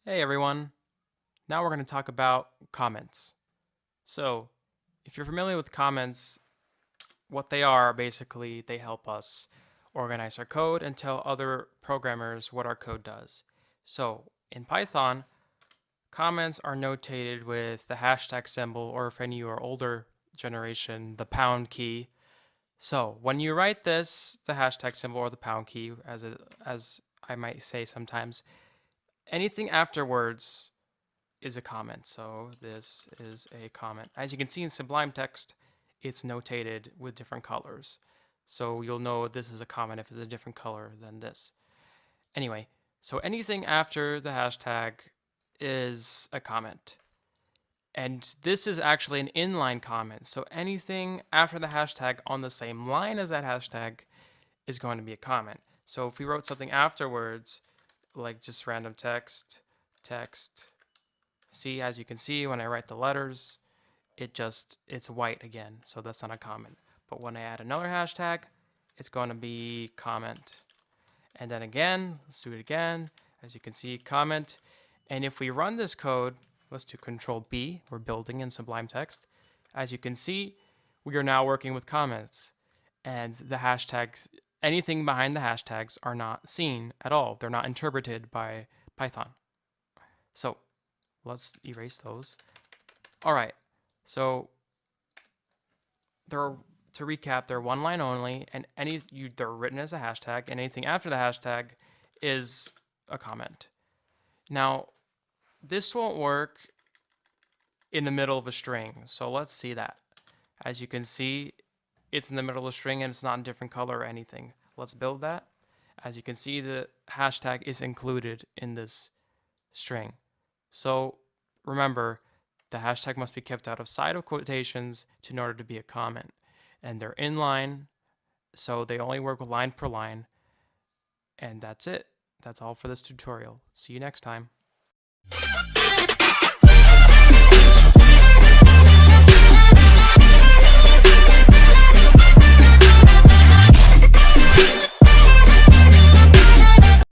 Hey everyone, now we're going to talk about comments. So, if you're familiar with comments, what they are basically, they help us organize our code and tell other programmers what our code does. So, in Python, comments are notated with the hashtag symbol, or if any of you are older generation, the pound key. So, when you write this, the hashtag symbol or the pound key, as I might say sometimes, anything afterwards is a comment. So this is a comment. As you can see in Sublime Text, it's notated with different colors. So you'll know this is a comment if it's a different color than this. Anyway, so anything after the hashtag is a comment. And this is actually an inline comment. So anything after the hashtag on the same line as that hashtag is going to be a comment. So if we wrote something afterwards, like just random text, see, as you can see, when I write the letters, it's white again, so that's not a comment. But when I add another hashtag, it's going to be comment. And then again, let's do it again. As you can see, comment. And if we run this code, let's do Control B. We're building in Sublime Text. As you can see, we are now working with comments. And the hashtags, anything behind the hashtags are not seen at all. They're not interpreted by Python. So let's erase those. All right. So they're to recap, they're one line only, and they're written as a hashtag, and anything after the hashtag is a comment. Now, this won't work in the middle of a string, so let's see that. As you can see, it's in the middle of a string and it's not in different color or anything. Let's build that. As you can see, the hashtag is included in this string. So remember, the hashtag must be kept out of sight of quotations in order to be a comment. And they're inline, so they only work with line per line. And that's it. That's all for this tutorial. See you next time.